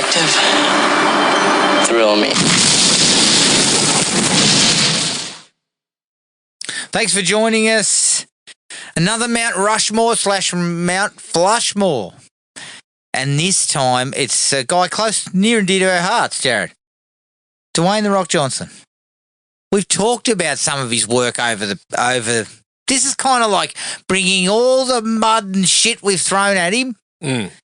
detective thrill me. Thanks for joining us. Another Mount Rushmore / Mount Flushmore. And this time it's a guy close, near and dear to our hearts, Jared. Dwayne "The Rock" Johnson. We've talked about some of his work over. This is kind of like bringing all the mud and shit we've thrown at him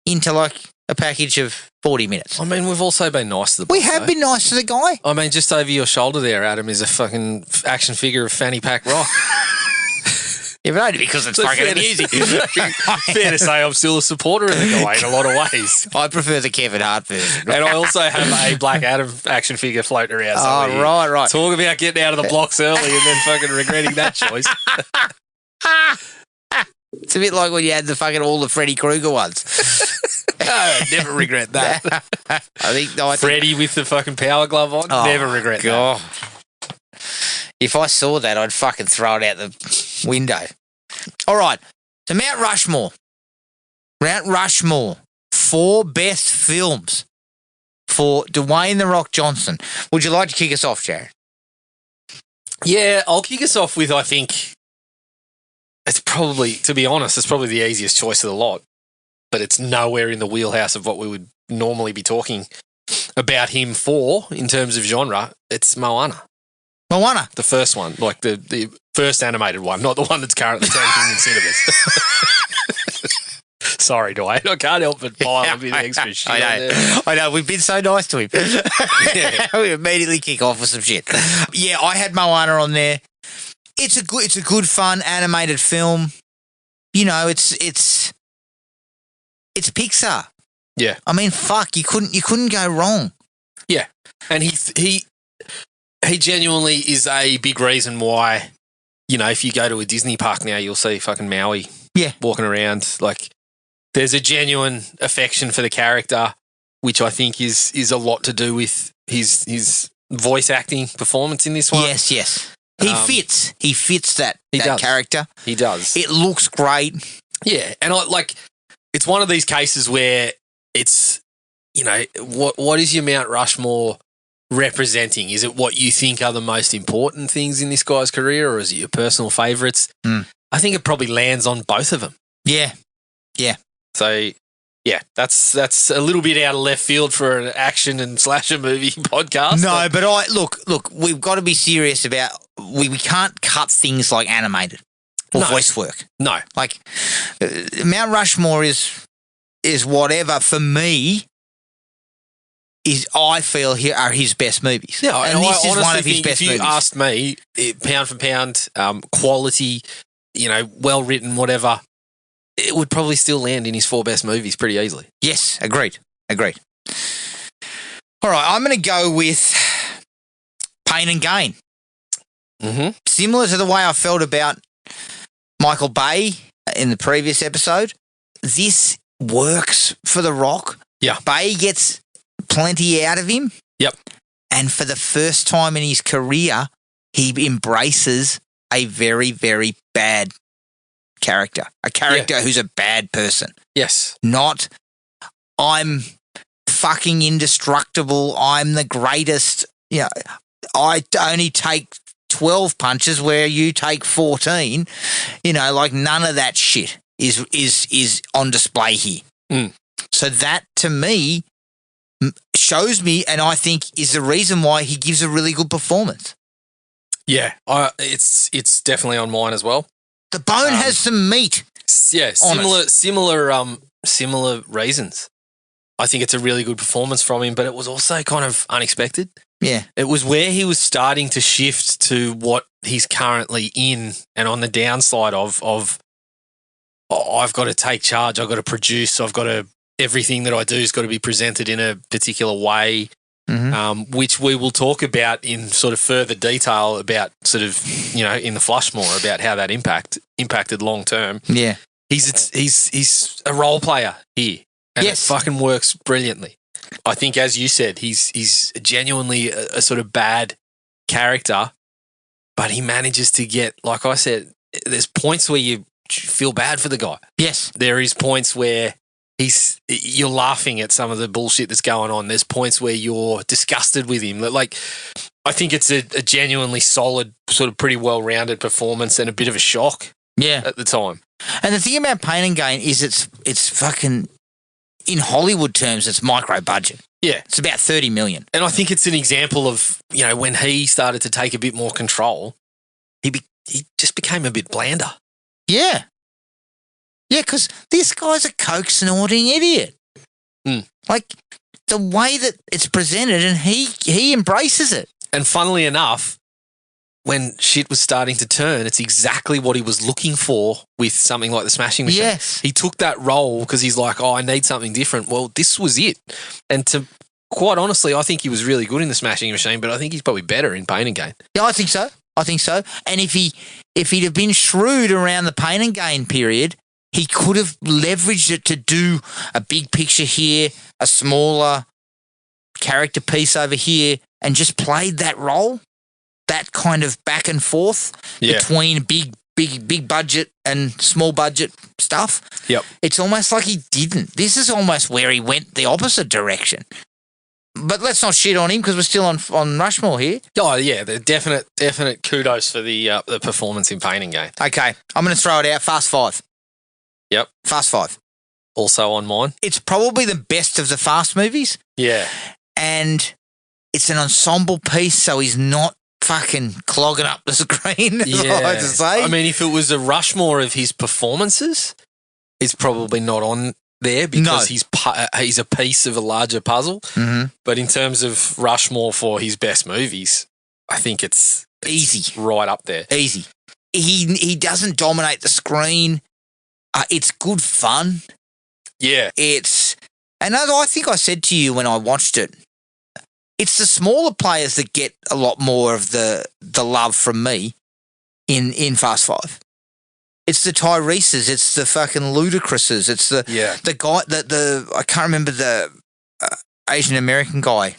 into like a package of 40 minutes. I mean, we've also been nice to the We have been nice to the guy. I mean, just over your shoulder there, Adam, is a fucking action figure of Fanny Pack Rock. Yeah, but only because it's fucking amusing. Fair to say I'm still a supporter of the guy in a lot of ways. I prefer the Kevin Hart version. And I also have a Black Adam action figure floating around. Oh, right. Talk about getting out of the blocks early and then fucking regretting that choice. It's a bit like when you had all the Freddy Krueger ones. I never regret that. I think Freddy with the fucking power glove on, never regret that. If I saw that, I'd fucking throw it out the window. All right, so Mount Rushmore. Mount Rushmore. 4 best films for Dwayne "The Rock" Johnson. Would you like to kick us off, Jared? Yeah, I'll kick us off with, I think, it's probably, to be honest, it's probably the easiest choice of the lot, but it's nowhere in the wheelhouse of what we would normally be talking about him for in terms of genre. It's Moana. Moana. The first one, like the first animated one, not the one that's currently tanking in cinemas. Sorry, Dwayne. I can't help but pile a bit of extra shit. I know. We've been so nice to him. We immediately kick off with some shit. Yeah, I had Moana on there. It's a good fun animated film. You know, it's Pixar. Yeah. I mean, fuck, you couldn't go wrong. Yeah. And he genuinely is a big reason why, you know, if you go to a Disney park now, you'll see fucking Maui walking around. Like, there's a genuine affection for the character, which I think is a lot to do with his voice acting performance in this one. Yes. He fits that character. He does. It looks great. Yeah. And it's one of these cases where it's, you know, what is your Mount Rushmore representing? Is it what you think are the most important things in this guy's career, or is it your personal favourites? I think it probably lands on both of them. Yeah. So, yeah, that's a little bit out of left field for an action and slasher movie podcast. No, but look, we've got to be serious about we can't cut things like animated or voice work. No. Like Mount Rushmore is whatever for me. I feel here are his best movies. Yeah, and this is one of his best movies. If you asked me, pound for pound, quality, you know, well written, whatever, it would probably still land in his 4 best movies pretty easily. Yes, agreed. All right, I'm going to go with Pain and Gain. Mm-hmm. Similar to the way I felt about Michael Bay in the previous episode, this works for The Rock. Yeah. Bay gets plenty out of him. Yep. And for the first time in his career, he embraces a very, very bad character. A character who's a bad person. Yes. Not, I'm fucking indestructible, I'm the greatest. You know, I only take 12 punches where you take 14. You know, like none of that shit is on display here. So that, to me, shows me, and I think is the reason why he gives a really good performance. Yeah, it's definitely on mine as well. The bone has some meat. Yeah, similar reasons. I think it's a really good performance from him, but it was also kind of unexpected. Yeah. It was where he was starting to shift to what he's currently in, and on the downside of I've got to take charge, I've got to produce, everything that I do has got to be presented in a particular way, which we will talk about in sort of further detail about sort of, you know, in the Flushmore about how that impacted long term. Yeah. He's a role player here. And it fucking works brilliantly. I think, as you said, he's genuinely a sort of bad character, but he manages to get, like I said, there's points where you feel bad for the guy. Yes. There is points where you're laughing at some of the bullshit that's going on. There's points where you're disgusted with him. Like, I think it's a genuinely solid, sort of pretty well-rounded performance and a bit of a shock. Yeah. At the time. And the thing about Pain and Gain is it's fucking, in Hollywood terms, it's micro budget. Yeah. It's about 30 million. And I think it's an example of, when he started to take a bit more control, he just became a bit blander. Yeah. Yeah, because this guy's a coke snorting idiot. Mm. Like, the way that it's presented, and he embraces it. And funnily enough, when shit was starting to turn, it's exactly what he was looking for with something like the Smashing Machine. Yes. He took that role because he's like, I need something different. Well, this was it. And quite honestly, I think he was really good in the Smashing Machine, but I think he's probably better in Pain and Gain. Yeah, I think so. And if he'd have been shrewd around the Pain and Gain period, he could have leveraged it to do a big picture here, a smaller character piece over here, and just played that role, that kind of back and forth between big budget and small budget stuff. Yep. It's almost like he didn't. This is almost where he went the opposite direction. But let's not shit on him because we're still on Rushmore here. Oh, yeah, the definite kudos for the performance in Pain and Gain. Okay, I'm going to throw it out. Fast Five. Yep. Fast Five. Also on mine. It's probably the best of the Fast movies. Yeah. And it's an ensemble piece, so he's not fucking clogging up the screen, as I like to say. I mean, if it was a Rushmore of his performances, it's probably not on there because he's a piece of a larger puzzle. Mm-hmm. But in terms of Rushmore for his best movies, I think it's easy, right up there. Easy. He doesn't dominate the screen. It's good fun. Yeah. And as I think I said to you when I watched it, it's the smaller players that get a lot more of the love from me in Fast Five. It's the Tyreses, it's the fucking Ludacruses, it's the guy I can't remember the Asian American guy.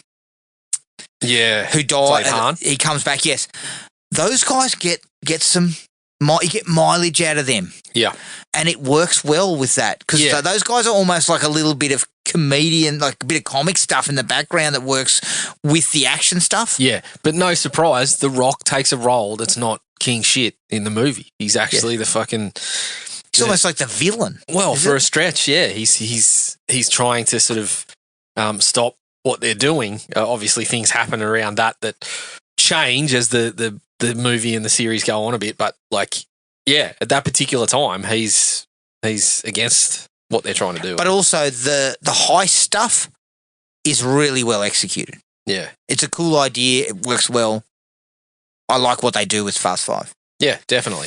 Yeah, who died. He comes back. Yes, those guys get some. You get mileage out of them. Yeah, and it works well with that because those guys are almost like a little bit of comedian, like a bit of comic stuff in the background that works with the action stuff. Yeah, but no surprise, The Rock takes a role that's not king shit in the movie. He's actually the fucking. He's almost like the villain. Well, for a stretch, yeah. He's trying to sort of stop what they're doing. Obviously, things happen around that change as the movie and the series go on a bit, but at that particular time, he's against what they're trying to do. But also the heist stuff is really well executed. Yeah. It's a cool idea. It works well. I like what they do with Fast Five. Yeah, definitely.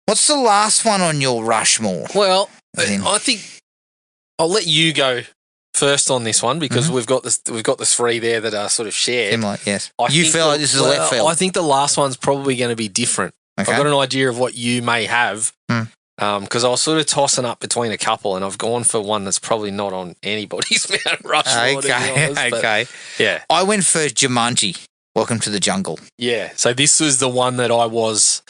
What's the last one on your Rushmore? Well, I think I'll let you go first on this one because we've got the three there that are sort of shared. Similar, yes. You feel like this is a left field. I think the last one's probably going to be different. Okay. I've got an idea of what you may have because I was sort of tossing up between a couple and I've gone for one that's probably not on anybody's Mount Rushmore. Okay. Yeah. I went for Jumanji, Welcome to the Jungle. Yeah. So this was the one that I was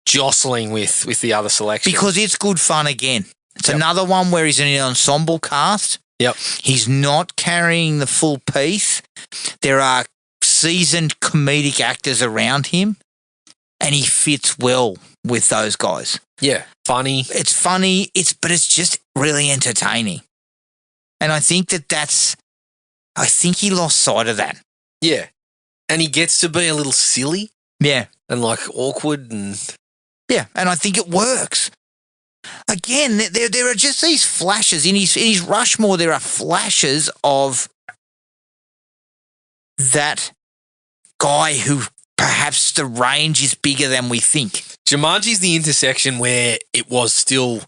jostling with the other selection. Because it's good fun again. It's another one where he's in an ensemble cast. Yep. He's not carrying the full piece. There are seasoned comedic actors around him, and he fits well with those guys. Yeah. Funny. It's funny, but it's just really entertaining. And I think I think he lost sight of that. Yeah. And he gets to be a little silly. Yeah. And awkward and... Yeah, and I think it works. Again, there are just these flashes. In his Rushmore, there are flashes of that guy who perhaps the range is bigger than we think. Jumanji's the intersection where it was still...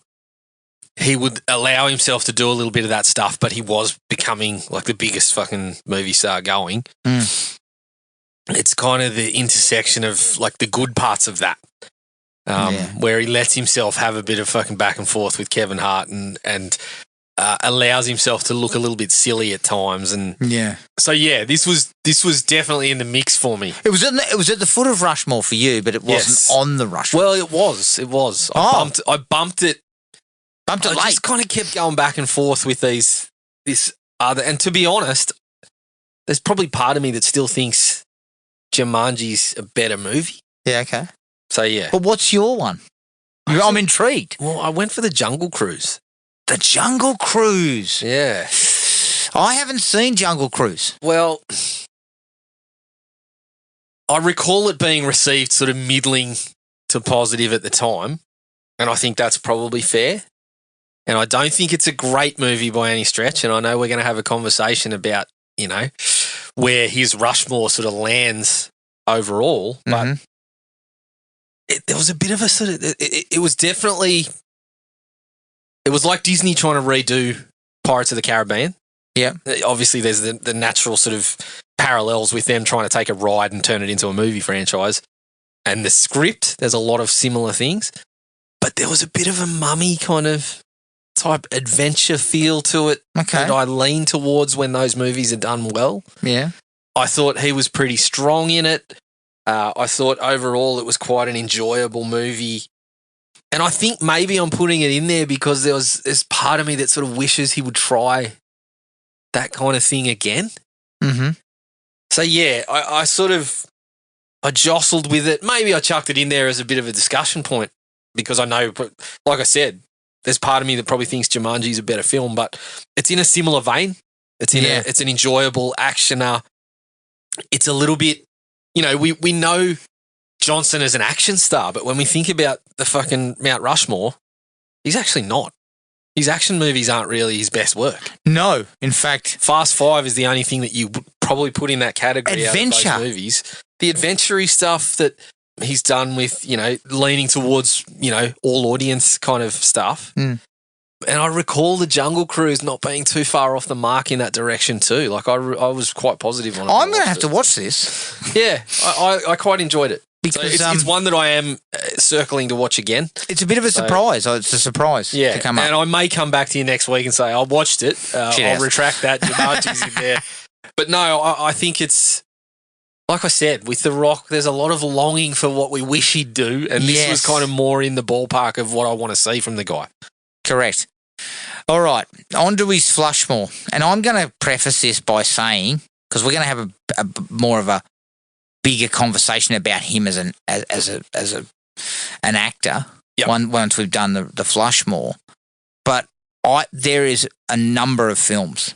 He would allow himself to do a little bit of that stuff, but he was becoming the biggest fucking movie star going. Mm. It's kind of the intersection of the good parts of that. Where he lets himself have a bit of fucking back and forth with Kevin Hart and allows himself to look a little bit silly at times. And so this was definitely in the mix for me. It was at the foot of Rushmore for you, but it wasn't on the Rushmore. Well, it was. I bumped it Bumped it I late. just kind of kept going back and forth with this other. And to be honest, there's probably part of me that still thinks Jumanji's a better movie. Yeah, okay. So, yeah. But what's your one? I'm intrigued. Well, I went for the Jungle Cruise. The Jungle Cruise. Yeah. I haven't seen Jungle Cruise. Well, I recall it being received sort of middling to positive at the time, and I think that's probably fair. And I don't think it's a great movie by any stretch, and I know we're going to have a conversation about, where his Rushmore sort of lands overall, but there was a bit of a sort of, it was definitely, it was like Disney trying to redo Pirates of the Caribbean. Yeah. Obviously, there's the natural sort of parallels with them trying to take a ride and turn it into a movie franchise. And the script, there's a lot of similar things. But there was a bit of a Mummy kind of type adventure feel to it that I lean towards when those movies are done well. Yeah. I thought he was pretty strong in it. I thought overall it was quite an enjoyable movie. And I think maybe I'm putting it in there because there's part of me that sort of wishes he would try that kind of thing again. Mm-hmm. So, yeah, I jostled with it. Maybe I chucked it in there as a bit of a discussion point because I know, like I said, there's part of me that probably thinks Jumanji's a better film, but it's in a similar vein. It's an enjoyable actioner. It's a little bit, we know Johnson as an action star, but when we think about the fucking Mount Rushmore, he's actually not. His action movies aren't really his best work. No, in fact. Fast Five is the only thing that you would probably put in that category Adventure. out of those movies. The adventure-y stuff that he's done with, leaning towards, all audience kind of stuff. Mm. And I recall the Jungle Cruise not being too far off the mark in that direction too. Like I was quite positive on it. I'm going to have to watch this. Yeah, I quite enjoyed it. Because so it's one that I am circling to watch again. It's a bit of a surprise. It's a surprise to come up. And I may come back to you next week and say, I watched it. I'll retract that. Jumanji's in there. But no, I think it's, like I said, with The Rock, there's a lot of longing for what we wish he'd do. And this was kind of more in the ballpark of what I want to see from the guy. Correct. All right, on to his Flushmore. And I'm going to preface this by saying, because we're going to have a more of a bigger conversation about him as an actor. Yep. Once we've done the Flushmore, but there is a number of films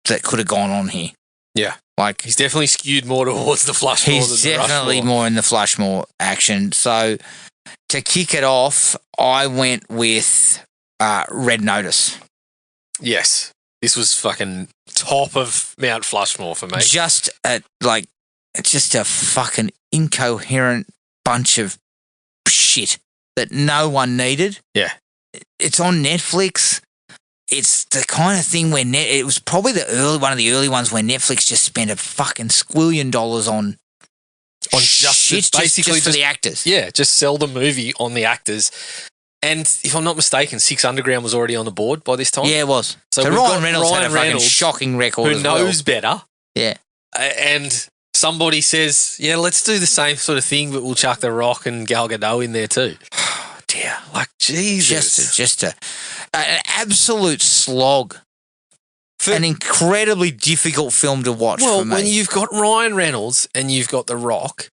that could have gone on here. Yeah, like he's definitely skewed more towards the Flushmore. He's than definitely the Rushmore. more in the Flushmore action. So to kick it off, I went with Red Notice. Yes, this was fucking top of Mount Flushmore for me. It's just a fucking incoherent bunch of shit that no one needed. Yeah. It's on Netflix. It's the kind of thing where it was probably one of the early ones where Netflix just spent a fucking squillion dollars on shit just for the actors. Yeah, just sell the movie on the actors. And if I'm not mistaken, Six Underground was already on the board by this time. Yeah, it was. So Ryan Reynolds had a fucking shocking record who knows better. Yeah. And somebody says, yeah, let's do the same sort of thing, but we'll chuck The Rock and Gal Gadot in there too. Oh, dear. Like, Jesus. Just an absolute slog. An incredibly difficult film to watch for me. When you've got Ryan Reynolds and you've got The Rock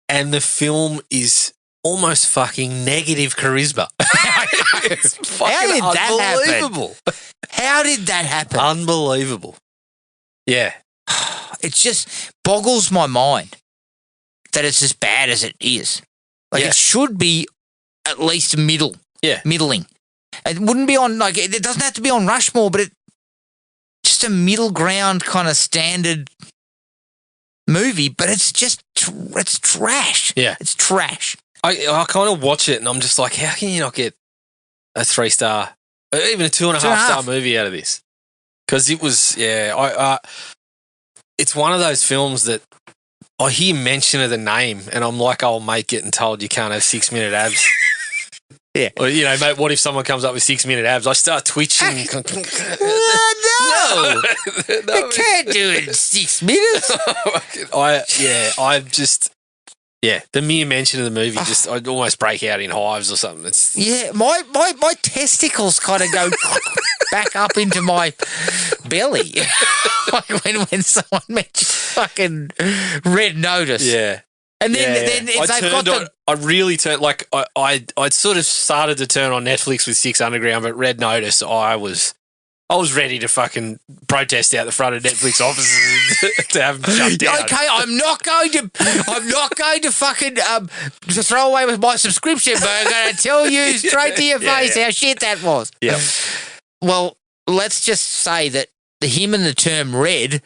and the film is almost fucking negative charisma. It's fucking unbelievable. How did that happen? Unbelievable. Yeah. It just boggles my mind that it's as bad as it is. It should be at least middling. It wouldn't be on, it doesn't have to be on Rushmore, but just a middle ground kind of standard movie, but it's trash. Yeah. It's trash. I kind of watch it and I'm just like, how can you not get a 3-star, even a 2.5-star movie out of this? Because it was, it's one of those films that I hear mention of the name and I'm like, old mate getting told you can't have 6-minute abs. Yeah. Or, mate, what if someone comes up with 6-minute abs? I start twitching. No. I can't do it in 6 minutes. Yeah, the mere mention of the movie, just I'd almost break out in hives or something. It's Yeah, my testicles kind of go back up into my belly like when someone mentions fucking Red Notice. yeah. And then if they've got the... I really turned, like, I'd sort of started to turn on Netflix with Six Underground, but Red Notice, I was ready to fucking protest out the front of Netflix offices to have them shut down. Okay, I'm not going to fucking to throw away with my subscription, but I'm going to tell you straight to your face how shit that was. Yeah. Well, let's just say that him and the term red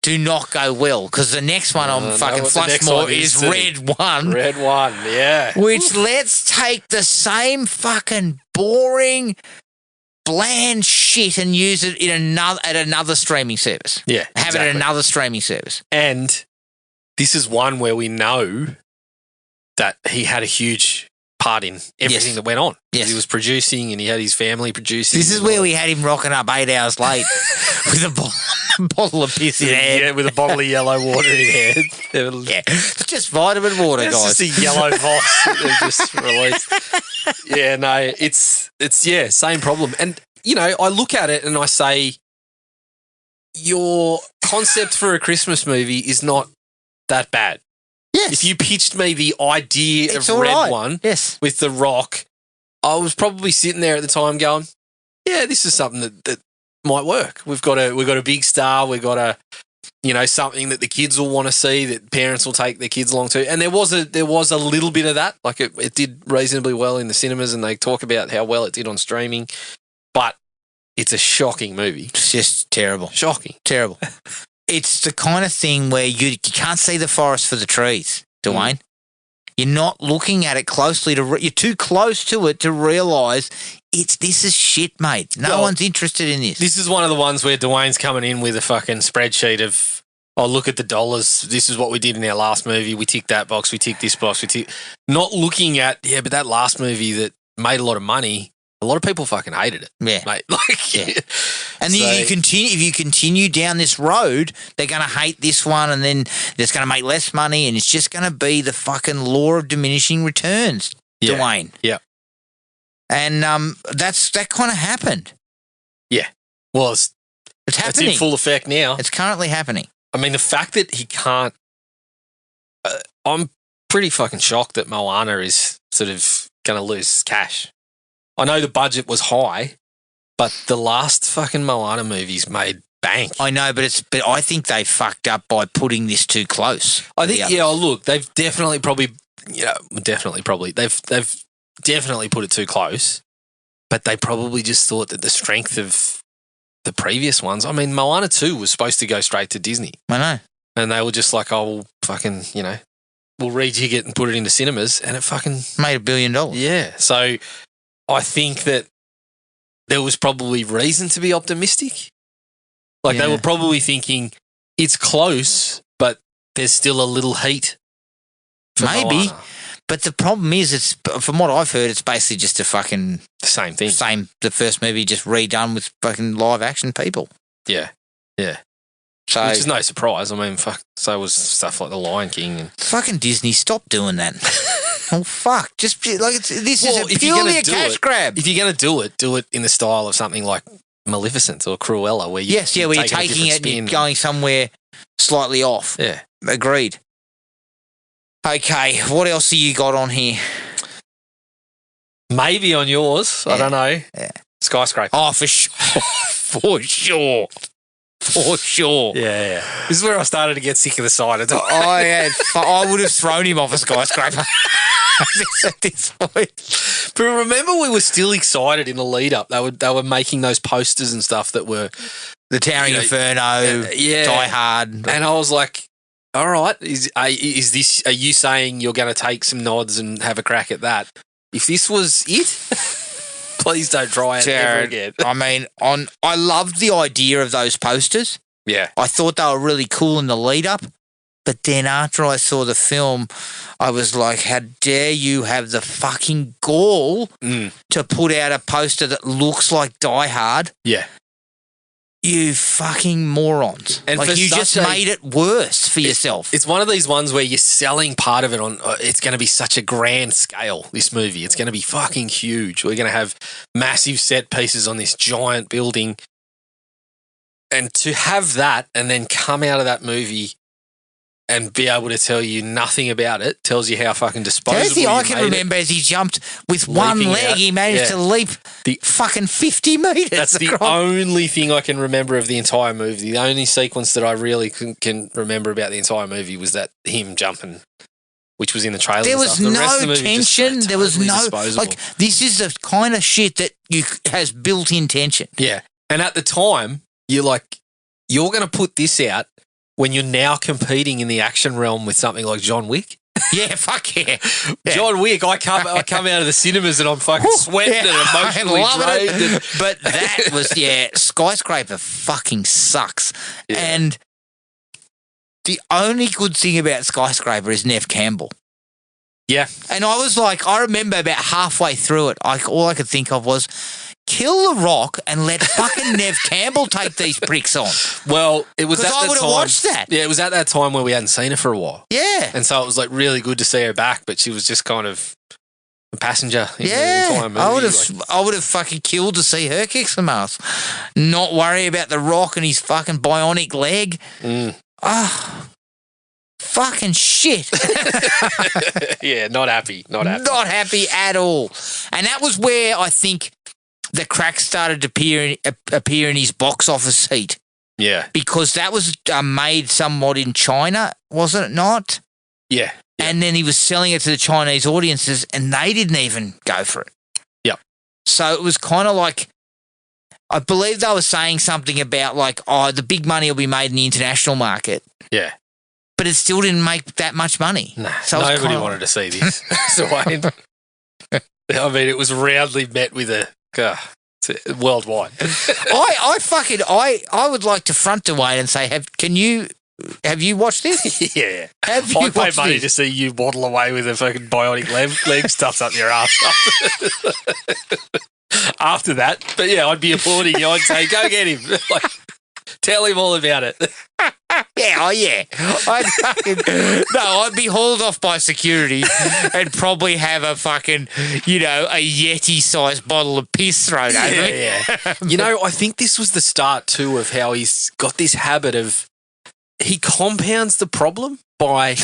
do not go well, because the next one on fucking Flushmore is Red 1. Red 1, yeah. Which let's take the same fucking boring, bland shit and use it in another streaming service. Yeah, Have it at another streaming service. And this is one where we know that he had a huge part in everything that went on. Yes. He was producing and he had his family producing. This is where we had him rocking up 8 hours late with a bottle of piss in hand. Yeah, with a bottle of yellow water in hand. Yeah, it's just vitamin water, It's guys. just a yellow Voss that they've just released. Yeah, no, it's same problem. And, you know, I look at it and I say, your concept for a Christmas movie is not that bad. Yes. If you pitched me the idea It's of all Red right. One Yes. with The Rock, I was probably sitting there at the time going, yeah, this is something that might work. We've got a big star. We've got something that the kids will want to see, that parents will take their kids along to. And there was a little bit of that. Like it did reasonably well in the cinemas, and they talk about how well it did on streaming. But it's a shocking movie. It's just terrible. Shocking. Terrible. It's the kind of thing where you can't see the forest for the trees, Dwayne. You're not looking at it closely. You're too close to it to realise this is shit, mate. No one's interested in this. This is one of the ones where Dwayne's coming in with a fucking spreadsheet of, oh, look at the dollars. This is what we did in our last movie. We ticked that box. We ticked this box. Not looking at, but that last movie that made a lot of money, a lot of people fucking hated it. Yeah. Mate. Like, yeah. And if you continue down this road, they're going to hate this one, and then it's going to make less money, and it's just going to be the fucking law of diminishing returns, Dwayne. Yeah. And that kind of happened. Yeah. Well, it's happening. in full effect now. It's currently happening. I mean, the fact that he can't... I'm pretty fucking shocked that Moana is sort of going to lose cash. I know the budget was high, but the last fucking Moana movies made bank. I know, but I think they fucked up by putting this too close. I think, look, they've definitely probably, they've definitely put it too close, but they probably just thought that the strength of the previous ones, I mean, Moana 2 was supposed to go straight to Disney. I know. And they were just like, oh, we'll fucking, we'll rejig it and put it into cinemas, and it fucking... made $1 billion. Yeah. So I think that there was probably reason to be optimistic. Like they were probably thinking it's close, but there's still a little heat. Maybe. Moana. But the problem is, from what I've heard, it's basically just a fucking... the same thing. The first movie just redone with fucking live action people. Yeah. Yeah. So, which is no surprise. I mean, fuck, so was stuff like The Lion King. And... fucking Disney, stop doing that. Oh, fuck. This is purely a cash grab. If you're going to do it in the style of something like Maleficent or Cruella, where where you're taking it and you're going somewhere slightly off. Yeah. Agreed. Okay, what else have you got on here? Maybe on yours. I don't know. Yeah. Skyscraper. Oh, for sure. For sure. For sure. Yeah. This is where I started to get sick of the sight. I would have thrown him off a skyscraper at this point. But remember, we were still excited in the lead up. They were making those posters and stuff that were the Towering Inferno, Die Hard, and I was like, all right, are you saying you're going to take some nods and have a crack at that? If this was it, please don't try it ever again. I mean, I loved the idea of those posters. Yeah. I thought they were really cool in the lead up. But then after I saw the film, I was like, how dare you have the fucking gall to put out a poster that looks like Die Hard? Yeah. You fucking morons. And like, for you such just a- made it worse for yourself. It's one of these ones where you're selling part of it on, it's going to be such a grand scale, this movie. It's going to be fucking huge. We're going to have massive set pieces on this giant building. And to have that and then come out of that movie and be able to tell you nothing about it tells you how fucking disposable The only thing you I can made remember is he jumped with one Leaping leg. out. He managed to leap The- fucking 50 metres. That's the across. only thing I can remember of the entire movie. The only sequence that I really can remember about the entire movie was that him jumping, which was in the trailer. There and was stuff. The rest of the no movie just tension. There was totally no disposable. like. This is the kind of shit that has built-in tension. Yeah. And at the time, you're like, you're going to put this out when you're now competing in the action realm with something like John Wick. Yeah, fuck yeah. Yeah. John Wick, I come out of the cinemas and I'm fucking sweating and emotionally drained. And, But that was, Skyscraper fucking sucks. Yeah. And the only good thing about Skyscraper is Nev Campbell. yeah. And I was like, I remember about halfway through it, all I could think of was, kill The Rock and let fucking Nev Campbell take these pricks on. Well, it was at Because I that would have time. watched that. Yeah, it was at that time where we hadn't seen her for a while. Yeah. And so it was like really good to see her back, but she was just kind of a passenger in the Yeah, entire movie. I would have fucking killed to see her kick some ass. Not worry about The Rock and his fucking bionic leg. Fucking shit. Yeah, not happy. Not happy. Not happy at all. And that was where I think the cracks started to appear in his box office heat, Yeah. because that was made somewhat in China, wasn't it not? Yeah. And then he was selling it to the Chinese audiences and they didn't even go for it. Yep. So it was kind of like, I believe they were saying something about like, oh, the big money will be made in the international market, Yeah. but it still didn't make that much money. Nah, So it was nobody kinda wanted to see this. Dwayne. I mean, it was roundly met with a worldwide. I would like to front Dwayne and say, have you watched this? Yeah. Have you I'd pay watched money this? to see you waddle away with a fucking bionic leg stuffed up your ass. After that. But yeah, I'd be applauding you. I'd say, go get him. Like, tell him all about it. Yeah, oh yeah. I'd be hauled off by security and probably have a fucking, a Yeti-sized bottle of piss thrown over me. Yeah. You know, I think this was the start too of how he's got this habit of, he compounds the problem by,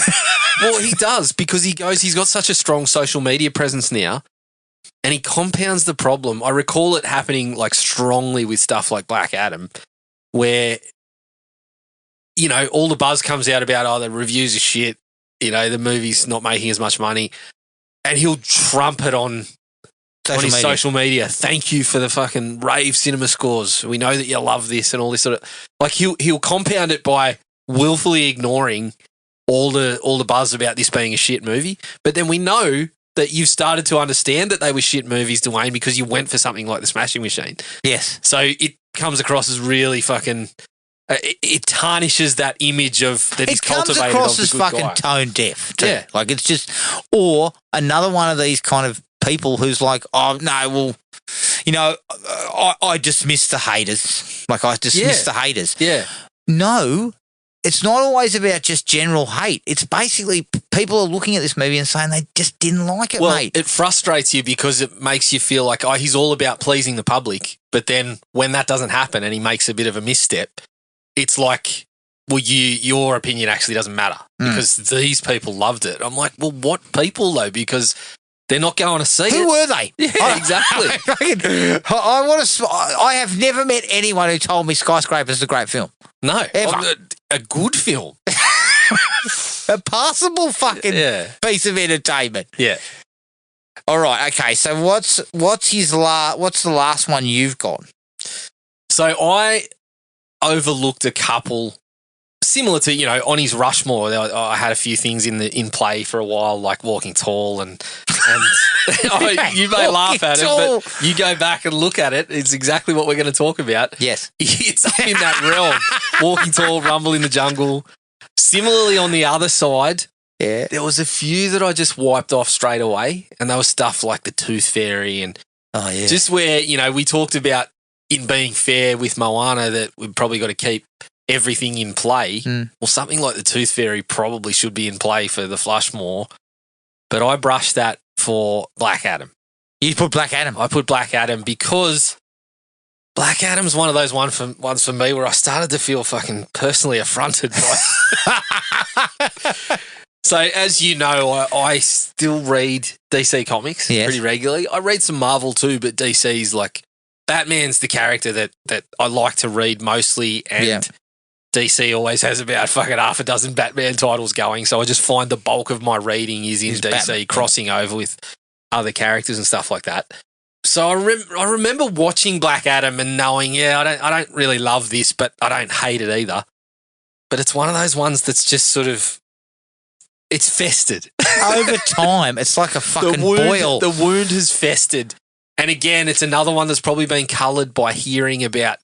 well, he does, because he's got such a strong social media presence now, and he compounds the problem. I recall it happening like strongly with stuff like Black Adam, where, all the buzz comes out about, oh, the reviews are shit, the movie's not making as much money, and he'll trump it on his social media. Thank you for the fucking rave cinema scores. We know that you love this and all this sort of, like, he'll compound it by willfully ignoring all the buzz about this being a shit movie. But then we know that you've started to understand that they were shit movies, Dwayne, because you went for something like The Smashing Machine. Yes. So it comes across as really fucking, it tarnishes that image of that he's cultivated. It comes across of as the good fucking guy. tone deaf too. Yeah. Like, it's just, or another one of these kind of people who's like, oh no, well, I dismiss the haters. Like, I dismiss the haters. Yeah. No, it's not always about just general hate. It's basically people are looking at this movie and saying they just didn't like it, Well, mate. it frustrates you because it makes you feel like, oh, he's all about pleasing the public. But then when that doesn't happen and he makes a bit of a misstep, it's like, well, your opinion actually doesn't matter because these people loved it. I'm like, well, what people though? Because they're not going to see it. Who were they? Yeah, exactly. I have never met anyone who told me Skyscraper is a great film. No, Ever. a good film. A passable fucking piece of entertainment. Yeah. All right. Okay. So what's the last one you've got? So I overlooked a couple similar to, on his Rushmore. I had a few things in play for a while, like Walking Tall and you may laugh at it, but you go back and look at it. It's exactly what we're going to talk about. Yes. It's up in that realm. Walking Tall, Rumble in the Jungle. Similarly, on the other side, there was a few that I just wiped off straight away, and there was stuff like The Tooth Fairy and just where, we talked about in being fair with Moana, that we've probably got to keep everything in play. Mm. Well, something like the Tooth Fairy probably should be in play for the Flushmore, but I brushed that for Black Adam. You put Black Adam. I put Black Adam because Black Adam's one of those ones for me where I started to feel fucking personally affronted by. So, as you know, I still read DC comics pretty regularly. I read some Marvel too, but DC's like Batman's the character that I like to read mostly, and DC always has about fucking half a dozen Batman titles going. So I just find the bulk of my reading is in DC, Batman. Crossing over with other characters and stuff like that. So I remember watching Black Adam and knowing, I don't really love this, but I don't hate it either. But it's one of those ones that's just sort of, it's festered. Over time, it's like a fucking boil. The wound has festered. And again, it's another one that's probably been coloured by hearing about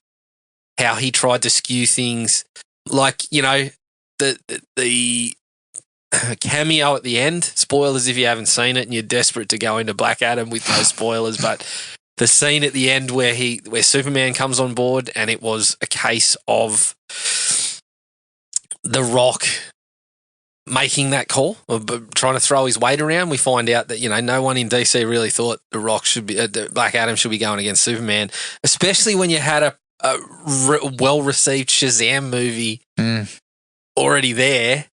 how he tried to skew things. Like, the cameo at the end, spoilers if you haven't seen it and you're desperate to go into Black Adam with no spoilers, but the scene at the end where Superman comes on board, and it was a case of The Rock making that call, or trying to throw his weight around. We find out that, no one in DC really thought The Rock should be, Black Adam should be going against Superman, especially when you had a well-received Shazam movie already there.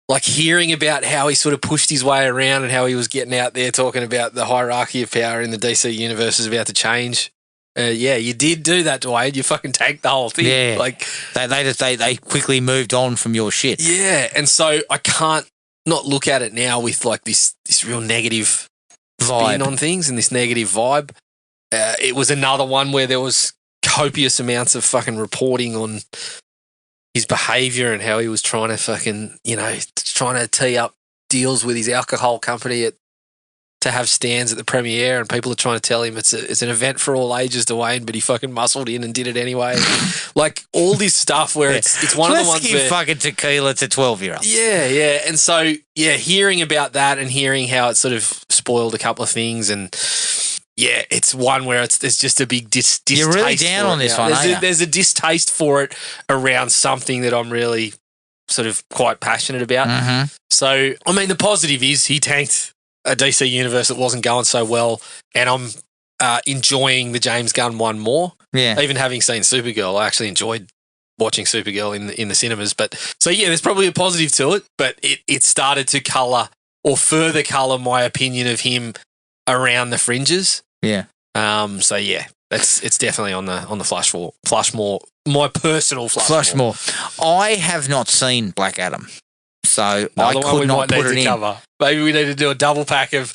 Like, hearing about how he sort of pushed his way around and how he was getting out there talking about the hierarchy of power in the DC universe is about to change. You did do that, Dwayne. You fucking tanked the whole thing. Yeah, like they quickly moved on from your shit. Yeah, and so I can't not look at it now with like this real negative spin on things and this negative vibe. It was another one where there was copious amounts of fucking reporting on his behaviour and how he was trying to fucking, trying to tee up deals with his alcohol company to have stands at the premiere, and people are trying to tell him it's an event for all ages, Dwayne, but he fucking muscled in and did it anyway. Like, all this stuff where it's one of the ones where fucking tequila to 12-year-olds. Yeah. And so, hearing about that and hearing how it sort of spoiled a couple of things, and it's one where there's just a big distaste. You're really down on this one, aren't you? There's a distaste for it around something that I'm really sort of quite passionate about. Mm-hmm. So, I mean, the positive is he tanked a DC universe that wasn't going so well, and I'm enjoying the James Gunn one more. Yeah. Even having seen Supergirl, I actually enjoyed watching Supergirl in the cinemas. But so, there's probably a positive to it, but it started to colour or further colour my opinion of him around the fringes. Yeah. It's definitely on the Flushmore, my personal Flushmore. I have not seen Black Adam, so I could not put it in. Cover. Maybe we need to do a double pack of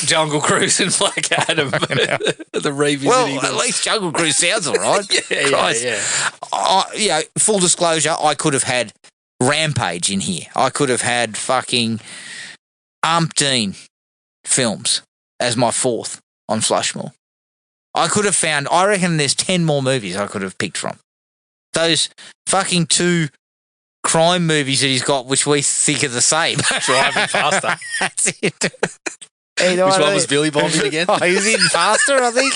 Jungle Cruise and Black Adam. The revisiting. Well, at least Jungle Cruise sounds all right. Yeah. Full disclosure, I could have had Rampage in here. I could have had fucking umpteen films as my fourth on Flushmore. I could have found, I reckon there's 10 more movies I could have picked from. Those fucking 2 crime movies that he's got, which we think are the same. Driving Faster. That's it. Which one was Billy Bob in again? He was in Faster, I think.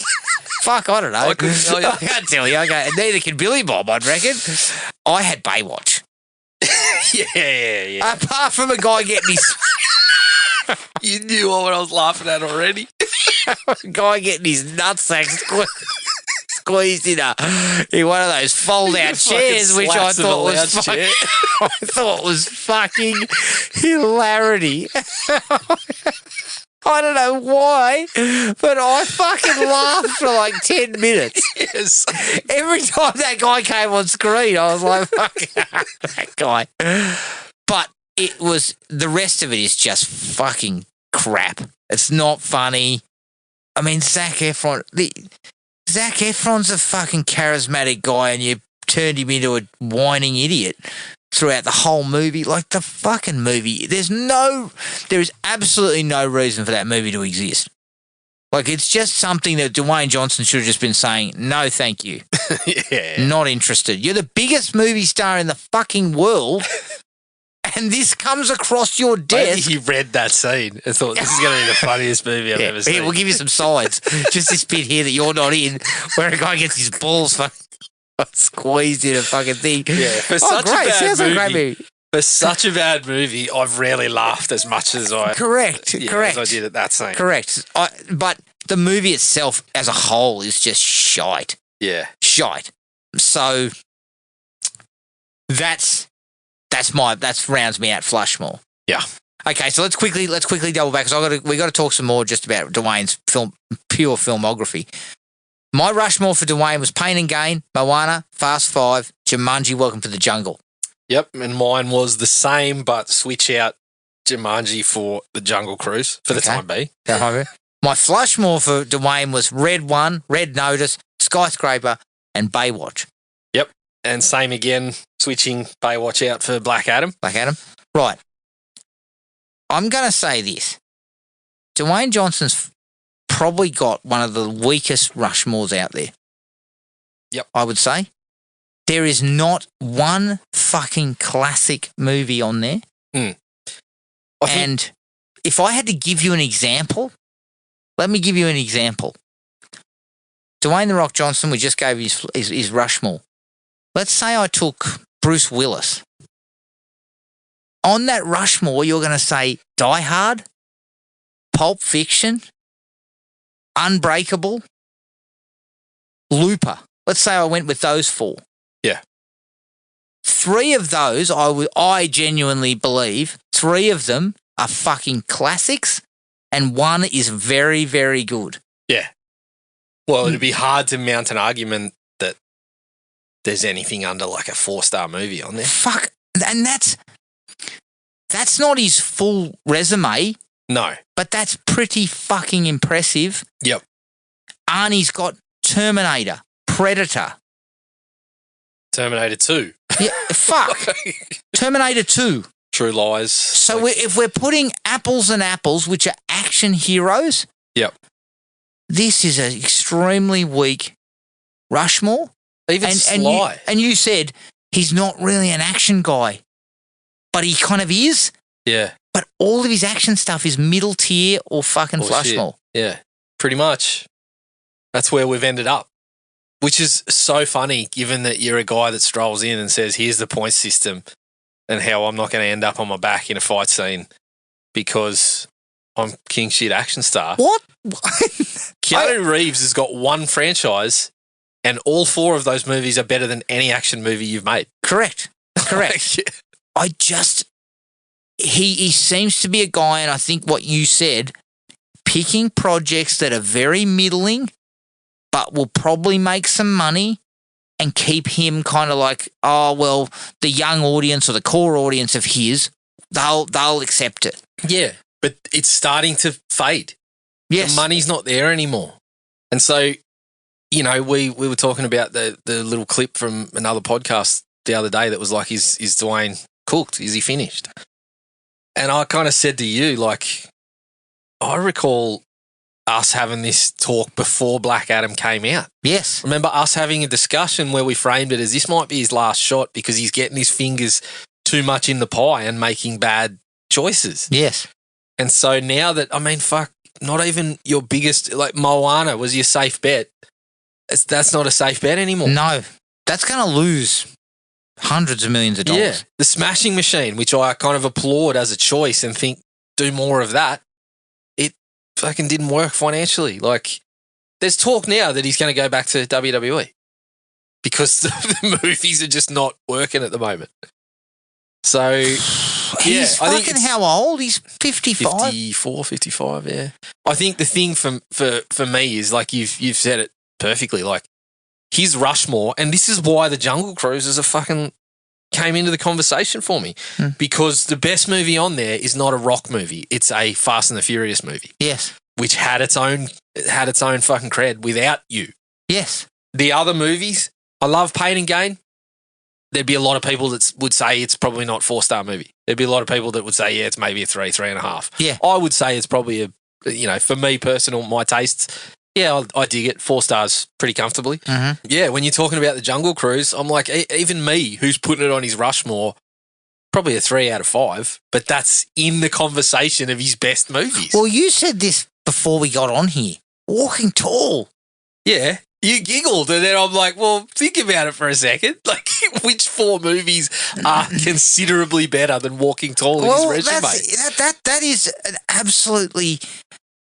Fuck, I don't know. I couldn't tell you. I can't tell you. Okay. Neither can Billy Bob, I'd reckon. I had Baywatch. Yeah. Apart from a guy getting his... You knew what I was laughing at already. Guy getting his nutsack squeezed in one of those fold-out chairs, which I thought was fucking hilarity. I don't know why, but I fucking laughed for like 10 minutes. Yes. Every time that guy came on screen, I was like, fuck that guy. But the rest of it is just fucking crap. It's not funny. I mean, Zac Efron's a fucking charismatic guy, and you turned him into a whining idiot throughout the whole movie. Like, the fucking movie, there is absolutely no reason for that movie to exist. Like, it's just something that Dwayne Johnson should have just been saying, no, thank you. Yeah. Not interested. You're the biggest movie star in the fucking world, and this comes across your Maybe desk. he read that scene and thought, this is going to be the funniest movie I've ever seen. Here, we'll give you some sides. Just this bit here that you're not in, where a guy gets his balls squeezed in a fucking thing. Yeah, for such great. a bad Sounds movie. like a great movie. For such a bad movie, I've rarely laughed as much as I Correct. as I did at that scene. Correct. But the movie itself as a whole is just shite. Yeah. Shite. So that's rounds me out Flushmore. Yeah. Okay, so let's quickly double back because we got to talk some more just about Dwayne's pure filmography. My Rushmore for Dwayne was Pain and Gain, Moana, Fast Five, Jumanji, Welcome to the Jungle. Yep, and mine was the same, but switch out Jumanji for the Jungle Cruise for the time being. My Flushmore for Dwayne was Red One, Red Notice, Skyscraper, and Baywatch. Yep, and same again, switching Baywatch out for Black Adam. Black Adam. Right. I'm going to say this. Dwayne Johnson's probably got one of the weakest Rushmores out there. Yep. I would say. There is not one fucking classic movie on there. And if I had to give you an example, let me give you an example. Dwayne "The Rock" Johnson, we just gave his Rushmore. Let's say I took Bruce Willis. On that Rushmore, you're going to say Die Hard, Pulp Fiction, Unbreakable, Looper. Let's say I went with those four. Yeah. 3 of those, I genuinely believe, 3 of them are fucking classics and 1 is very, very good. Yeah. Well, it'd be hard to mount an argument that there's anything under like a 4-star movie on there. Fuck. And that's not his full resume. No. But that's pretty fucking impressive. Yep. Arnie's got Terminator, Predator. Terminator 2. Yeah, fuck. Terminator 2. True Lies. So if we're putting apples and apples, which are action heroes, yep, this is an extremely weak Rushmore. Even Sly. And you said he's not really an action guy, but he kind of is. Yeah. But all of his action stuff is middle tier or fucking Flushmore. Yeah, pretty much. That's where we've ended up. Which is so funny, given that you're a guy that strolls in and says, here's the point system and how I'm not going to end up on my back in a fight scene because I'm king shit action star. What? Keanu Reeves has got one franchise and all 4 of those movies are better than any action movie you've made. Correct. He seems to be a guy, and I think what you said, picking projects that are very middling but will probably make some money and keep him kind of like, oh, well, the young audience or the core audience of his, they'll accept it. Yeah, but it's starting to fade. Yes. The money's not there anymore. And so, you know, we were talking about the little clip from another podcast the other day that was like, is Dwayne cooked? Is he finished? And I kind of said to you, like, I recall us having this talk before Black Adam came out. Yes. Remember us having a discussion where we framed it as this might be his last shot because he's getting his fingers too much in the pie and making bad choices. Yes. And so now that, I mean, fuck, not even your biggest, like Moana was your safe bet. That's not a safe bet anymore. No. That's going to lose hundreds of millions of dollars. Yeah. The Smashing Machine, which I kind of applaud as a choice and think do more of that, it fucking didn't work financially. Like, there's talk now that he's going to go back to WWE because the movies are just not working at the moment. So, he's fucking how old? He's 55? 54, 55, yeah. I think the thing for me is, like you've said it perfectly, like his Rushmore, and this is why the Jungle Cruise is a fucking came into the conversation for me because the best movie on there is not a Rock movie. It's a Fast and the Furious movie. Yes. Which had its own fucking cred without you. Yes. The other movies, I love Pain and Gain. There'd be a lot of people that would say it's probably not 4-star movie. There'd be a lot of people that would say, yeah, it's maybe a 3.5. Yeah. I would say it's probably for me personal, my tastes, yeah, I dig it. 4 stars pretty comfortably. Mm-hmm. Yeah, when you're talking about the Jungle Cruise, I'm like, even me, who's putting it on his Rushmore, probably a 3 out of 5, but that's in the conversation of his best movies. Well, you said this before we got on here. Walking Tall. Yeah. You giggled, and then I'm like, well, think about it for a second. Like, which 4 movies are considerably better than Walking Tall in his resume? That is an absolutely...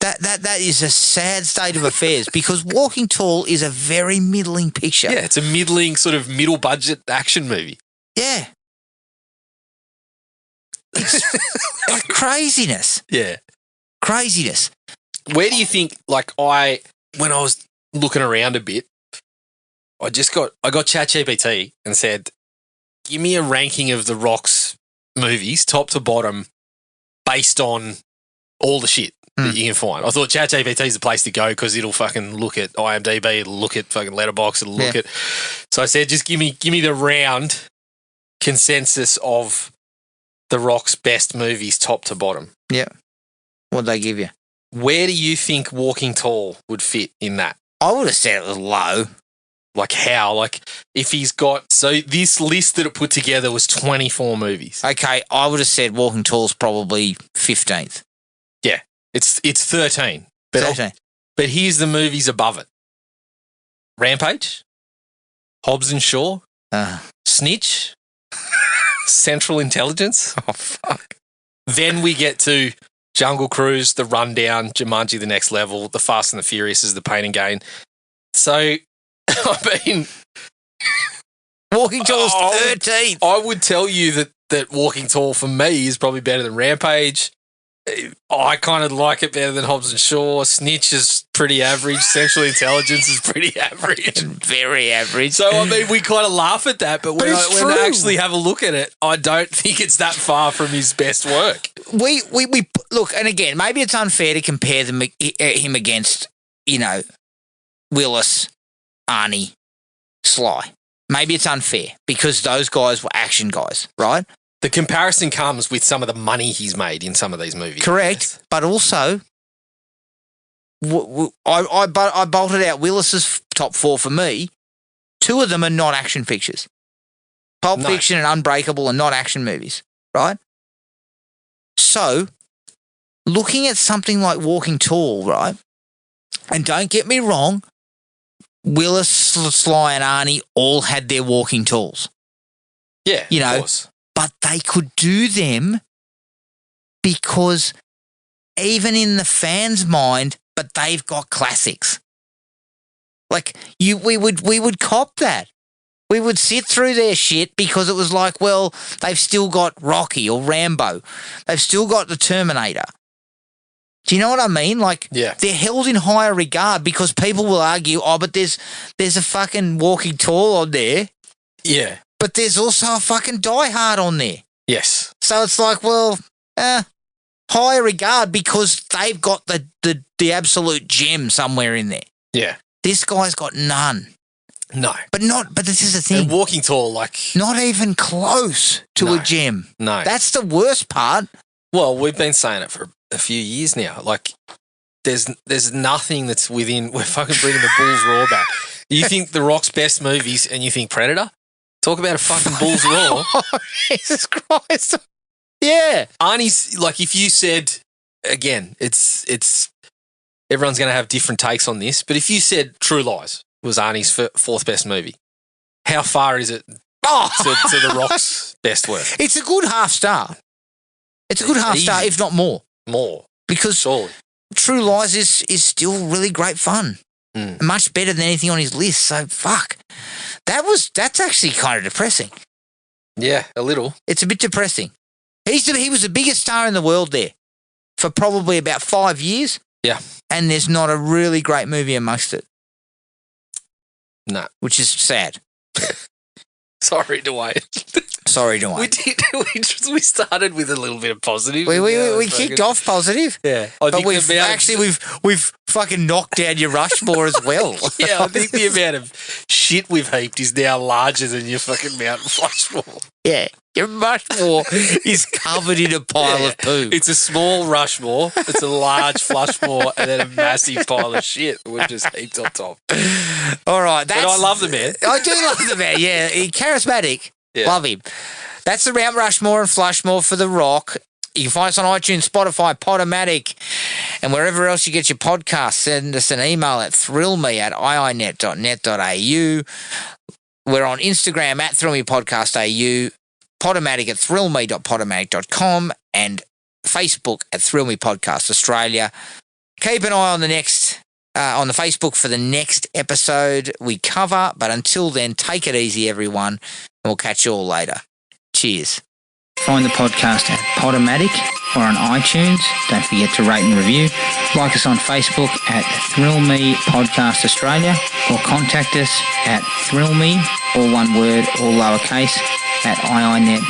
That is a sad state of affairs because Walking Tall is a very middling picture. Yeah, it's a middling sort of middle budget action movie. Yeah. It's like craziness. Yeah. Craziness. Where do you think, like, when I was looking around a bit, I got ChatGPT and said, give me a ranking of The Rock's movies, top to bottom, based on all the shit that you can find. I thought ChatGPT is the place to go because it'll fucking look at IMDb, it'll look at fucking Letterboxd, it'll look at. So I said, just give me the round consensus of The Rock's best movies, top to bottom. Yeah. What'd they give you? Where do you think Walking Tall would fit in that? I would have said it was low. Like how? Like if he's got... So this list that it put together was 24 movies. Okay, I would have said Walking Tall's probably 15th. Yeah. It's 13. But 13. But here's the movies above it. Rampage, Hobbs and Shaw, Snitch, Central Intelligence. Oh, fuck. Then we get to Jungle Cruise, The Rundown, Jumanji The Next Level, The Fast and the Furious is The Pain and Gain. So, I mean... Walking Tall's 13th. I would tell you that Walking Tall for me is probably better than Rampage. I kind of like it better than Hobbs and Shaw. Snitch is pretty average. Central Intelligence is pretty average. Very average. So, I mean, we kind of laugh at that, but when I actually have a look at it, I don't think it's that far from his best work. We look, and again, maybe it's unfair to compare him against, Willis, Arnie, Sly. Maybe it's unfair because those guys were action guys, right? The comparison comes with some of the money he's made in some of these movies. Correct, but also, I bolted out Willis's top 4 for me. 2 of them are not action pictures. Pulp Fiction and Unbreakable are not action movies, right? So, looking at something like Walking Tall, right? And don't get me wrong, Willis, Sly, and Arnie all had their Walking Talls. Yeah, of course. But they could do them because even in the fans' mind, but they've got classics. Like we would cop that. We would sit through their shit because it was like, well, they've still got Rocky or Rambo. They've still got the Terminator. Do you know what I mean? Like, they're held in higher regard because people will argue, but there's a fucking Walking Tall on there. Yeah. But there's also a fucking Die Hard on there. Yes. So it's like, well, higher regard because they've got the absolute gem somewhere in there. Yeah. This guy's got none. No. But this is the thing. And Walking Tall, like... Not even close to a gem. No. That's the worst part. Well, we've been saying it for a few years now. Like, there's nothing that's within... We're fucking bringing the Bulls Raw back. You think The Rock's best movies and you think Predator? Talk about a fucking Bulls Raw. Oh, Jesus Christ. Yeah. Arnie's, like, if you said, again, it's everyone's going to have different takes on this, but if you said True Lies was Arnie's 4th best movie, how far is it to The Rock's best work? It's a good half star. It's a good half star, if not more. More. Because surely. True Lies is still really great fun. Much better than anything on his list. So fuck. That's actually kind of depressing. Yeah, a little. It's a bit depressing. He was the biggest star in the world there for probably about 5 years. Yeah. And there's not a really great movie amongst it. No. Which is sad. Sorry, Dwayne. Sorry, Dwayne. We started with a little bit of positive. We kicked off positive. Yeah. But we've fucking knocked down your Rushmore as well. Yeah, I think the amount of shit we've heaped is now larger than your fucking Mount Flushmore. Yeah. Your Rushmore is covered in a pile of poo. It's a small Rushmore, it's a large Flushmore, and then a massive pile of shit we've just heaped on top. All right. But I love the man. I do love the man, yeah. He's charismatic. Yeah. Love him. That's the Mount Rushmore and Flushmore for The Rock. You can find us on iTunes, Spotify, Podomatic, and wherever else you get your podcasts. Send us an email at thrillme@iinet.net.au. We're on Instagram at thrillmepodcastau, Podomatic at thrillme.podomatic.com, and Facebook at Thrill Me Podcast Australia. Keep an eye on the next on the Facebook for the next episode we cover. But until then, take it easy, everyone, and we'll catch you all later. Cheers. Find the podcast at Podomatic or on iTunes. Don't forget to rate and review. Like us on Facebook at Thrill Me Podcast Australia, or contact us at thrillme, all one word, all lowercase, at iinet.net.au.